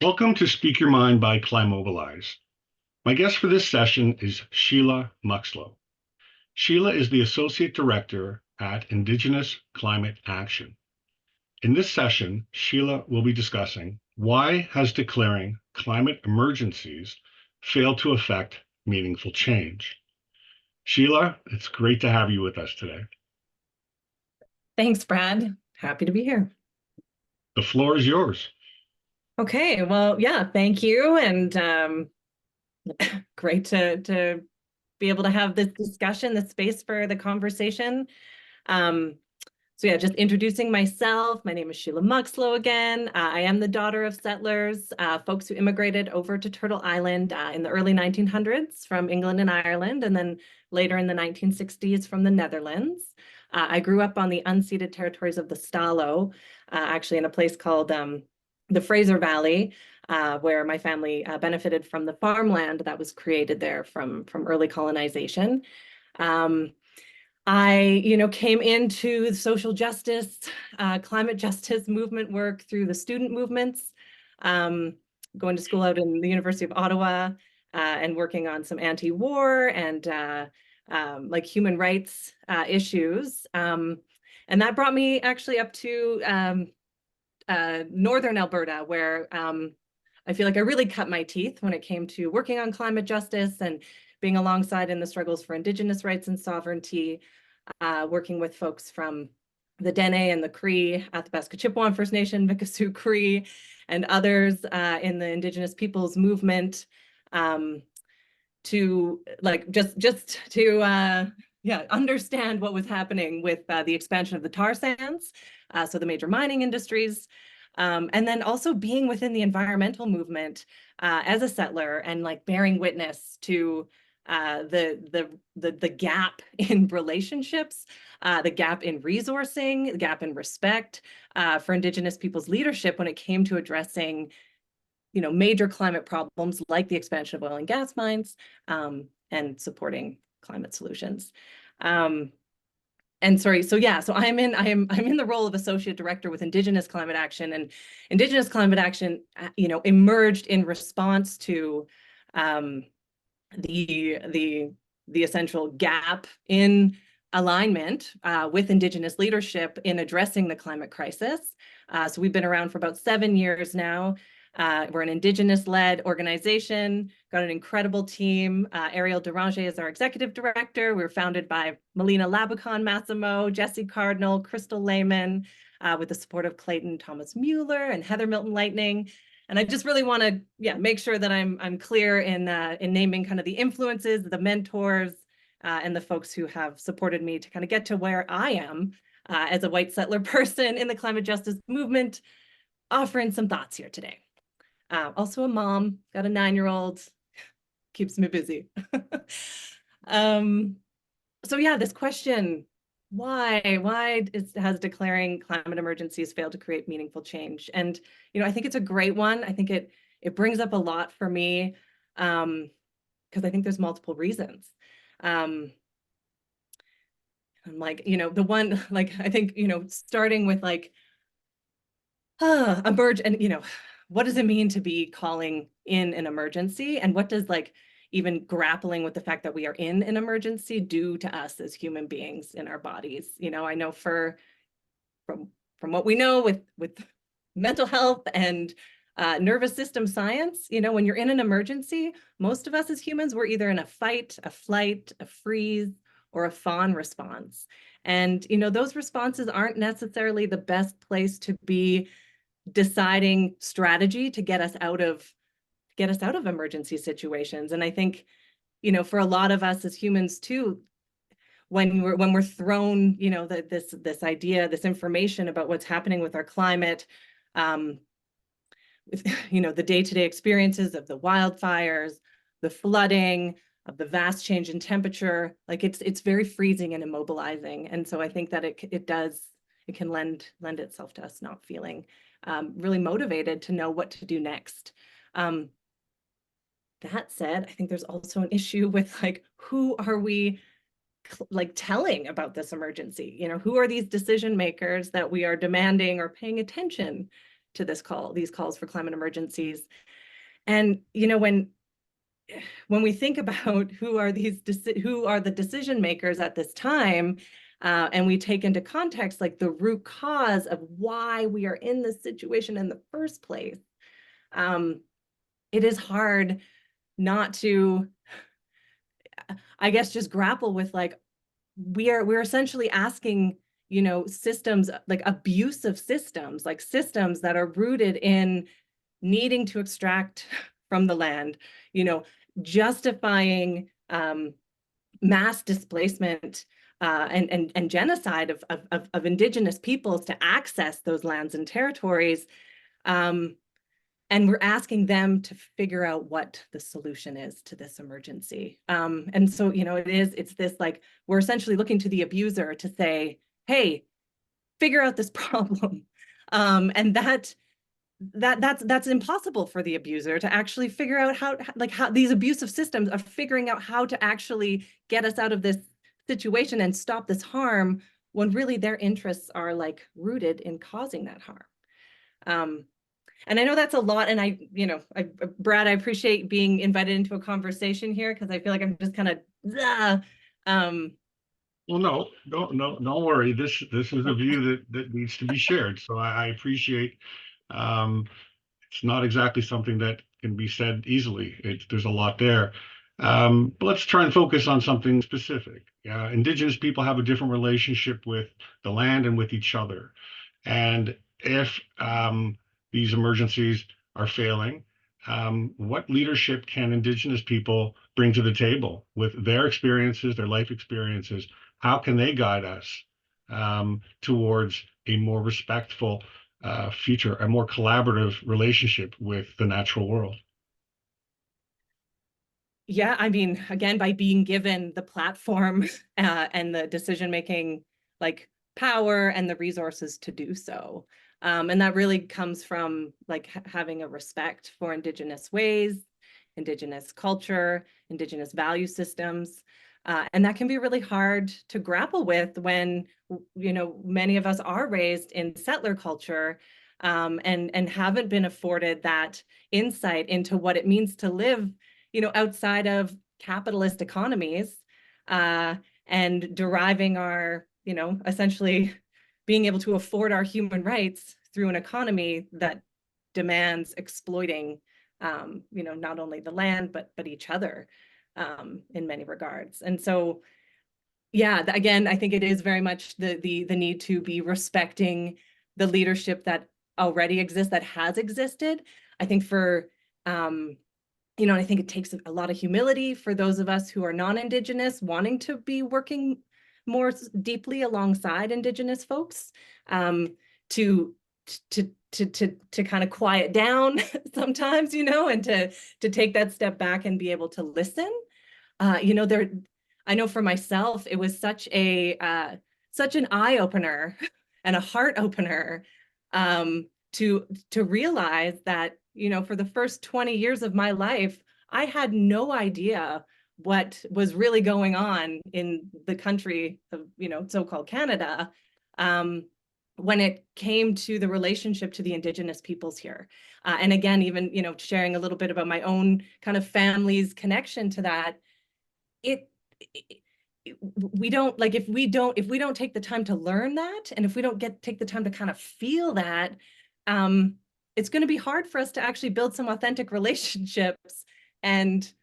Welcome to Speak Your Mind by Climobilize. My guest for this session is Shelia Muxlow. Shelia is the Associate Director at Indigenous Climate Action. In this session, Shelia will be discussing why has declaring climate emergencies failed to affect meaningful change. Shelia, it's great to have you with us today. Thanks, Brad. Happy to be here. The floor is yours. Okay, well, yeah, thank you. And great to be able to have this discussion, the space for the conversation. Um, so yeah, just introducing myself. My name is Shelia Muxlow again. I am the daughter of settlers, folks who immigrated over to Turtle Island in the early 1900s from England and Ireland, and then later in the 1960s from the Netherlands. I grew up on the unceded territories of the Stalo, actually in a place called the Fraser Valley, where my family benefited from the farmland that was created there from early colonization. I came into the social justice, climate justice movement work through the student movements, going to school out in the University of Ottawa, and working on some anti-war and like human rights issues. And that brought me actually up to northern Alberta, where I feel like I really cut my teeth when it came to working on climate justice and being alongside in the struggles for Indigenous rights and sovereignty, working with folks from the Dene and the Cree, Athabasca Chippewa First Nation, Mikisew Cree, and others in the Indigenous peoples movement, to like just to understand what was happening with the expansion of the tar sands, so the major mining industries, and then also being within the environmental movement as a settler and like bearing witness to the gap in relationships, the gap in resourcing, the gap in respect for Indigenous people's leadership when it came to addressing major climate problems like the expansion of oil and gas mines, and supporting climate solutions. And sorry, so yeah, so I'm in the role of associate director with Indigenous Climate Action, and Indigenous Climate Action, emerged in response to the essential gap in alignment with Indigenous leadership in addressing the climate crisis. So we've been around for about 7 years now. We're an Indigenous-led organization, got an incredible team. Ariel Deranger is our executive director. We were founded by Melina Labucon Massimo, Jesse Cardinal, Crystal Lehman, with the support of Clayton Thomas Mueller and Heather Milton Lightning. And I just really want to, make sure that I'm clear in naming kind of the influences, the mentors, and the folks who have supported me to kind of get to where I am as a white settler person in the climate justice movement, offering some thoughts here today. Also a mom, got a 9-year-old, keeps me busy. So yeah, this question, why has declaring climate emergencies failed to create meaningful change? And I think it's a great one. I think it brings up a lot for me, because I think there's multiple reasons. I'm like, the one, like, I think, starting with like emerge, and what does it mean to be calling in an emergency, and what does like even grappling with the fact that we are in an emergency do to us as human beings in our bodies? I know from what we know with mental health and nervous system science, when you're in an emergency, most of us as humans, we're either in a fight, a flight, a freeze, or a fawn response. And those responses aren't necessarily the best place to be deciding strategy to get us out of emergency situations. And I think, for a lot of us as humans too, when we're thrown, this idea, this information about what's happening with our climate, with the day-to-day experiences of the wildfires, the flooding, of the vast change in temperature, like it's very freezing and immobilizing. And so I think that it can lend itself to us not feeling really motivated to know what to do next. That said, I think there's also an issue with like, who are we like telling about this emergency? Who are these decision makers that we are demanding or paying attention to these calls for climate emergencies. And when we think about who are the decision makers at this time, and we take into context like the root cause of why we are in this situation in the first place, it is hard not to, I guess, just grapple with like we're essentially asking, systems like abusive systems, like systems that are rooted in needing to extract from the land, justifying mass displacement and genocide of indigenous peoples to access those lands and territories. And we're asking them to figure out what the solution is to this emergency. And so, it's this like, we're essentially looking to the abuser to say, hey, figure out this problem. And that's impossible for the abuser to actually figure out how these abusive systems are figuring out how to actually get us out of this situation and stop this harm when really their interests are like rooted in causing that harm. And I know that's a lot, and Brad, I appreciate being invited into a conversation here because I feel like I'm just kind of Well, no, don't worry. This is a view that needs to be shared. So I appreciate. It's not exactly something that can be said easily. There's a lot there. But let's try and focus on something specific. Indigenous people have a different relationship with the land and with each other. And if these emergencies are failing, what leadership can Indigenous people bring to the table with their experiences, their life experiences? How can they guide us towards a more respectful future, a more collaborative relationship with the natural world? Yeah, I mean, again, by being given the platform and the decision-making like power and the resources to do so. And that really comes from like having a respect for Indigenous ways, Indigenous culture, Indigenous value systems. And that can be really hard to grapple with when, many of us are raised in settler culture, and haven't been afforded that insight into what it means to live outside of capitalist economies, and deriving our, essentially being able to afford our human rights through an economy that demands exploiting, not only the land, but each other, in many regards. And so, yeah, again, I think it is very much the need to be respecting the leadership that already exists, that has existed. I think for, I think it takes a lot of humility for those of us who are non-Indigenous wanting to be working more deeply alongside Indigenous folks, to kind of quiet down sometimes, and to take that step back and be able to listen. I know for myself, it was such an eye opener and a heart opener, to realize that, for the first 20 years of my life, I had no idea what was really going on in the country of, so-called Canada, when it came to the relationship to the Indigenous peoples here. And again, even, sharing a little bit about my own kind of family's connection to that, we don't like, if we don't take the time to learn that, and if we don't take the time to kind of feel that, it's going to be hard for us to actually build some authentic relationships and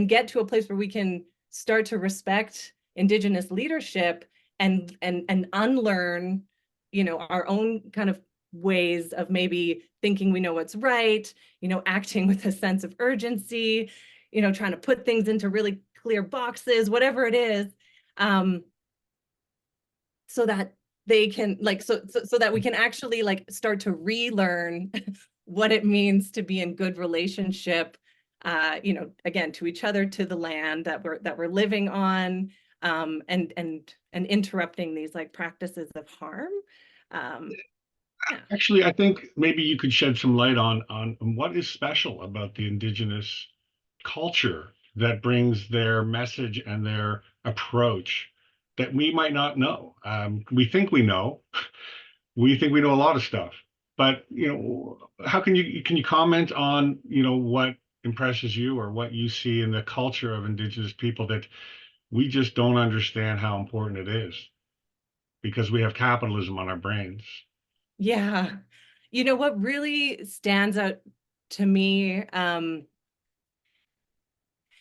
get to a place where we can start to respect Indigenous leadership and unlearn, our own kind of ways of maybe thinking we know what's right, acting with a sense of urgency, trying to put things into really clear boxes, whatever it is, so that they can so that we can actually like start to relearn what it means to be in good relationship, again, to each other, to the land that we're living on, and interrupting these like practices of harm. Yeah. Actually, I think maybe you could shed some light on what is special about the Indigenous culture that brings their message and their approach that we might not know. We think we know. We think we know a lot of stuff, But how can you comment on what impresses you or what you see in the culture of Indigenous people that we just don't understand how important it is because we have capitalism on our brains. Yeah. You know what really stands out to me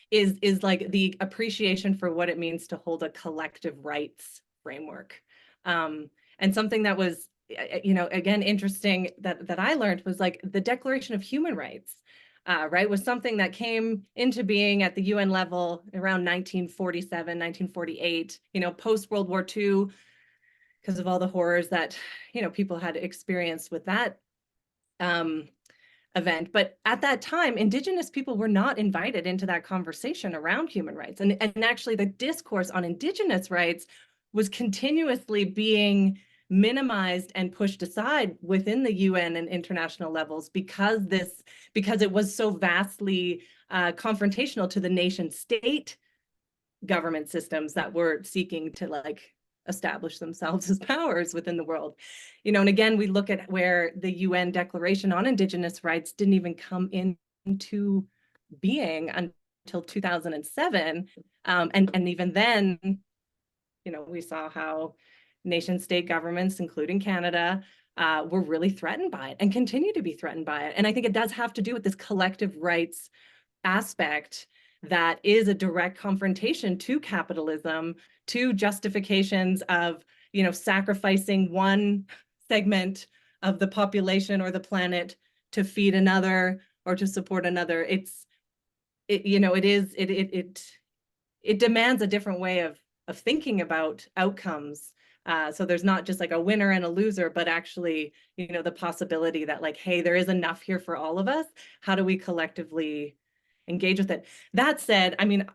is like the appreciation for what it means to hold a collective rights framework. And something that was, again, interesting that I learned was like the Declaration of Human Rights, right, was something that came into being at the UN level around 1947, 1948, post World War II, because of all the horrors that, people had experienced with that um, event. But at that time, Indigenous people were not invited into that conversation around human rights. And actually, the discourse on Indigenous rights was continuously being minimized and pushed aside within the UN and international levels because it was so vastly confrontational to the nation state government systems that were seeking to like establish themselves as powers within the world. And again, we look at where the UN Declaration on Indigenous Rights didn't even come into being until 2007. And even then, we saw how nation state governments, including Canada, were really threatened by it and continue to be threatened by it. And I think it does have to do with this collective rights aspect that is a direct confrontation to capitalism, to justifications of, sacrificing one segment of the population or the planet to feed another or to support another. It demands a different way of thinking about outcomes. So there's not just like a winner and a loser, but actually, the possibility that like, hey, there is enough here for all of us. How do we collectively engage with it? That said, I mean,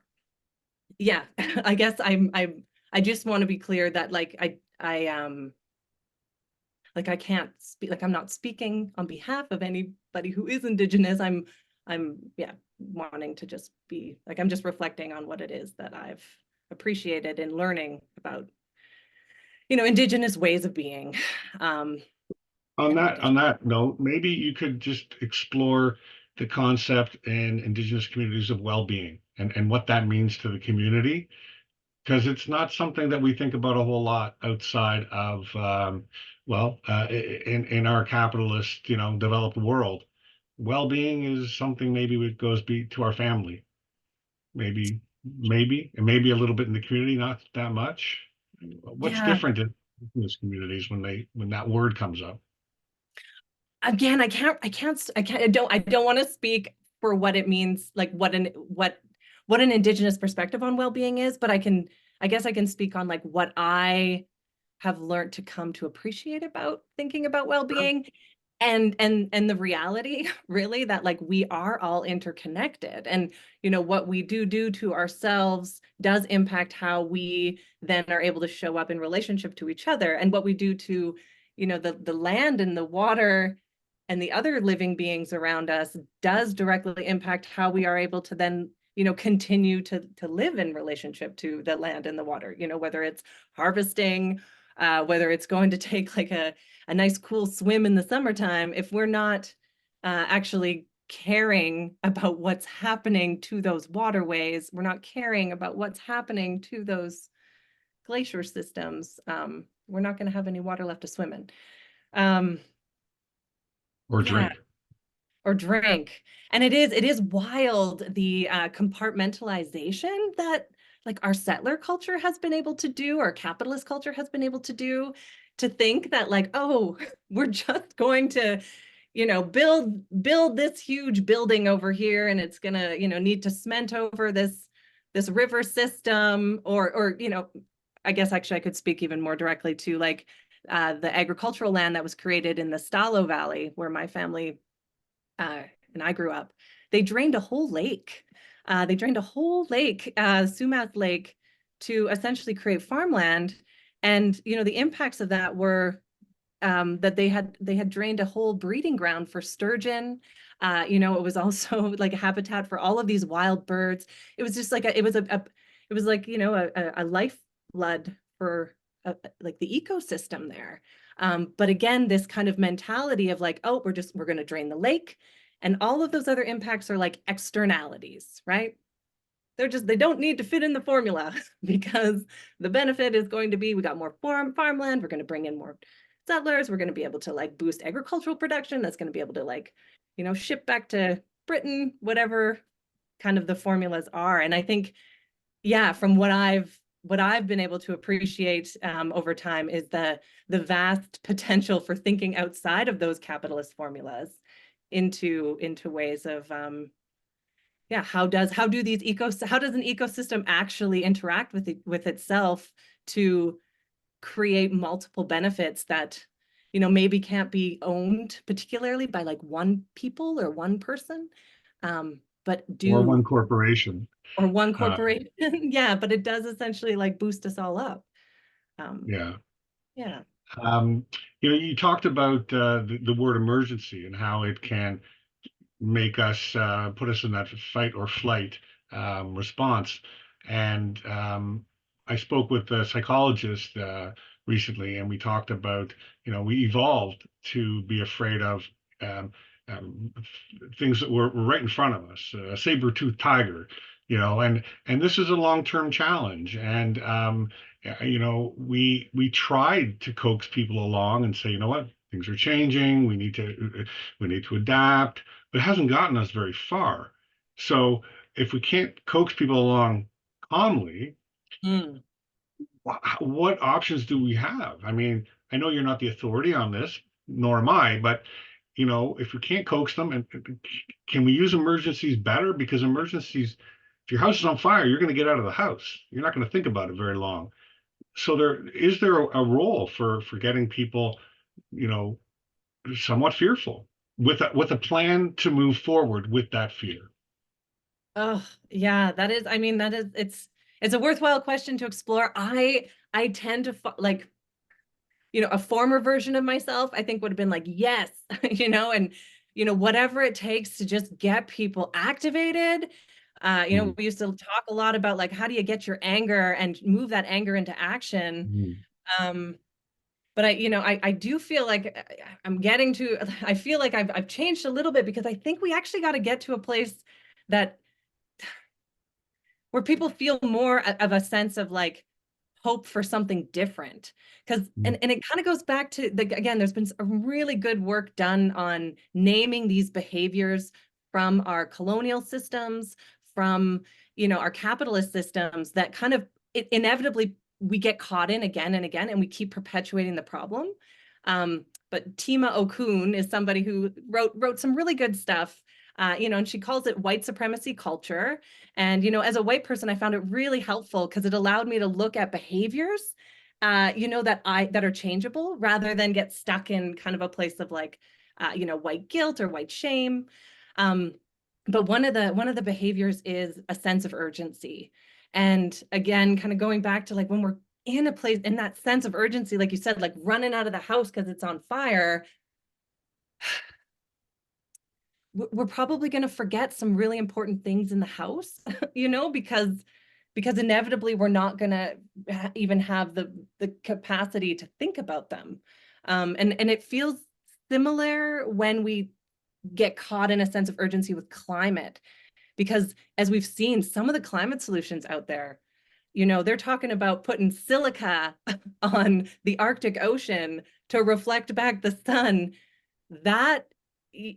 yeah, I guess I just want to be clear that like I can't speak, like I'm not speaking on behalf of anybody who is Indigenous. I'm yeah, wanting to just be like, I'm just reflecting on what it is that I've appreciated in learning about, Indigenous ways of being. On And that making on that note, maybe you could just explore the concept in Indigenous communities of well-being and what that means to the community, because it's not something that we think about a whole lot outside of in our capitalist, developed world. Well-being is something maybe it goes be to our family, and maybe a little bit in the community, not that much. What's yeah, different in these communities when that word comes up? again, I don't want to speak for what it means, like what an Indigenous perspective on well-being is, but I guess I can speak on like what I have learned to come to appreciate about thinking about well-being and the reality really that like we are all interconnected, and what we do to ourselves does impact how we then are able to show up in relationship to each other, and what we do to the land and the water and the other living beings around us does directly impact how we are able to then continue to live in relationship to the land and the water, whether it's harvesting, whether it's going to take like a nice cool swim in the summertime. If we're not actually caring about what's happening to those waterways, we're not caring about what's happening to those glacier systems, we're not going to have any water left to swim in. Um, Or yeah, drink? or drink. And it is wild, the compartmentalization that like our settler culture has been able to do, or capitalist culture has been able to do, to think that like, oh, we're just going to build this huge building over here, and it's gonna need to cement over this river system, or I guess actually I could speak even more directly to like the agricultural land that was created in the Stalo Valley where my family uh, and I grew up. They drained a whole lake. Sumac Lake, to essentially create farmland. And the impacts of that were that they had drained a whole breeding ground for sturgeon. It was also like a habitat for all of these wild birds. It was just like it was like a lifeblood for like the ecosystem there. But again, this kind of mentality of like, oh, we're going to drain the lake, and all of those other impacts are like externalities, right? They don't need to fit in the formula because the benefit is going to be we got more farmland, we're going to bring in more settlers, we're going to be able to like boost agricultural production, that's going to be able to like, ship back to Britain, whatever kind of the formulas are. And I think, yeah, from what I've been able to appreciate over time is the vast potential for thinking outside of those capitalist formulas into ways of yeah, how does an ecosystem actually interact with itself to create multiple benefits that maybe can't be owned particularly by like one people or one person, but or one do, corporation. or one Uh, corporation. Yeah, but it does essentially like boost us all up. um yeah. yeah. Um, you talked about the word emergency and how it can make us put us in that fight or flight response. And I spoke with a psychologist recently, and we talked about, we evolved to be afraid of um, um, things that were right in front of us, a saber-toothed tiger, and this is a long-term challenge. And we tried to coax people along and say, you know what, things are changing. We need to adapt, but it hasn't gotten us very far. So if we can't coax people along calmly, Mm. what options do we have? I mean, I know you're not the authority on this, nor am I, but if we can't coax them, and can we use emergencies better? Because emergencies, if your house is on fire, you're going to get out of the house. You're not going to think about it very long. So there a role for getting people, you know, somewhat fearful with a plan to move forward with that fear. Oh, yeah, that is, I mean, it's a worthwhile question to explore. I tend to like, a former version of myself, I think would have been like, yes, and whatever it takes to just get people activated. Mm, We used to talk a lot about like, how do you get your anger and move that anger into action? mm, Um, but I do feel like I feel like I've changed a little bit because I think we actually got to get to a place that where people feel more of a sense of like hope for something different. Because mm, and it kind of goes back to again, there's been some really good work done on naming these behaviors from our colonial systems, from our capitalist systems that kind of inevitably we get caught in again and again, and we keep perpetuating the problem. But Tima Okun is somebody who wrote some really good stuff, and she calls it white supremacy culture. And, as a white person, I found it really helpful because it allowed me to look at behaviors, that are changeable rather than get stuck in kind of a place of like, white guilt or white shame. Um, but one of the behaviors is a sense of urgency. And again, kind of going back to like when we're in a place in that sense of urgency, like you said, like running out of the house because it's on fire, we're probably going to forget some really important things in the house, because inevitably we're not going to even have the capacity to think about them. And it feels similar when we get caught in a sense of urgency with climate, because as we've seen, some of the climate solutions out there, they're talking about putting silica on the Arctic Ocean to reflect back the sun. That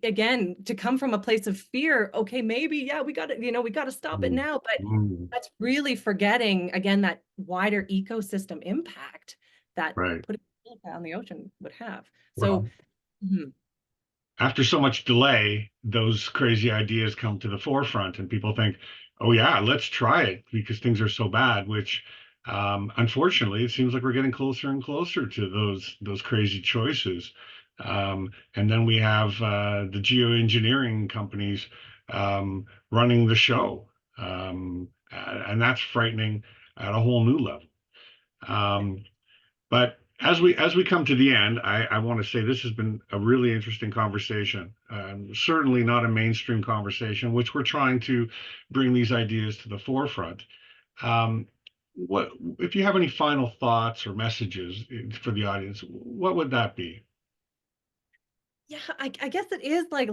again, to come from a place of fear, okay, maybe, yeah, we got to stop it mm, now, but mm. that's really forgetting again that wider ecosystem impact that Right. putting silica on the ocean would have. So Well, mhm. after so much delay, those crazy ideas come to the forefront, and people think, "Oh yeah, let's try it," because things are so bad. Which, unfortunately, it seems like we're getting closer and closer to those crazy choices. And then we have the geoengineering companies running the show, and that's frightening at a whole new level. Um, but as we come to the end, I want to say this has been a really interesting conversation. Certainly not a mainstream conversation, which we're trying to bring these ideas to the forefront. Um, what if you have any final thoughts or messages for the audience, what would that be? Yeah, I guess it is like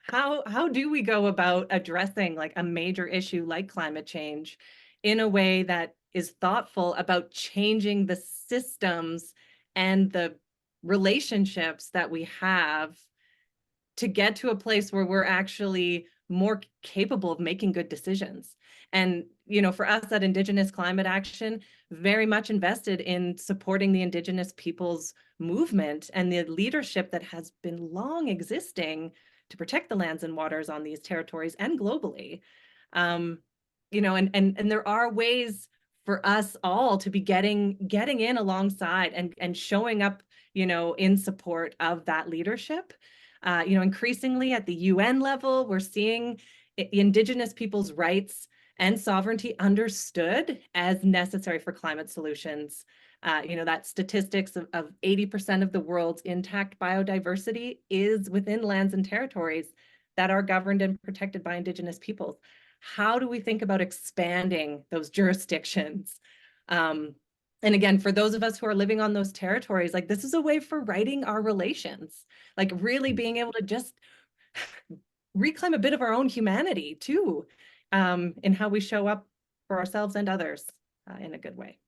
how do we go about addressing like a major issue like climate change in a way that is thoughtful about changing the systems and the relationships that we have to get to a place where we're actually more capable of making good decisions. And, for us at Indigenous Climate Action, very much invested in supporting the Indigenous peoples movement and the leadership that has been long existing to protect the lands and waters on these territories and globally. Um, and there are ways for us all to be getting in alongside and showing up, in support of that leadership. Increasingly at the UN level, we're seeing Indigenous people's rights and sovereignty understood as necessary for climate solutions. That statistics of 80% of the world's intact biodiversity is within lands and territories that are governed and protected by Indigenous peoples. How do we think about expanding those jurisdictions? And again, for those of us who are living on those territories, like this is a way for writing our relations, like really being able to just reclaim a bit of our own humanity too, in how we show up for ourselves and others in a good way.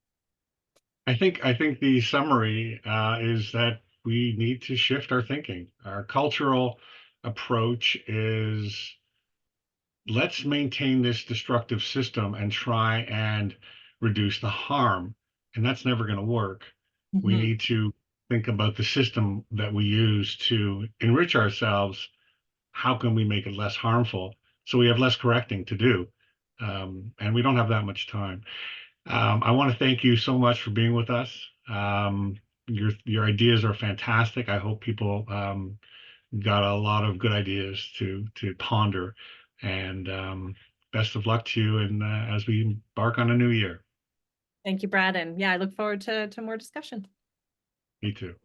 I think the summary is that we need to shift our thinking. Our cultural approach is let's maintain this destructive system and try and reduce the harm. And that's never going to work. We Mhm. need to think about the system that we use to enrich ourselves. How can we make it less harmful so we have less correcting to do? And we don't have that much time. I want to thank you so much for being with us. Your ideas are fantastic. I hope people got a lot of good ideas to ponder. And best of luck to you, and as we embark on a new year. Thank you, Brad. And yeah, I look forward to more discussion. Me too.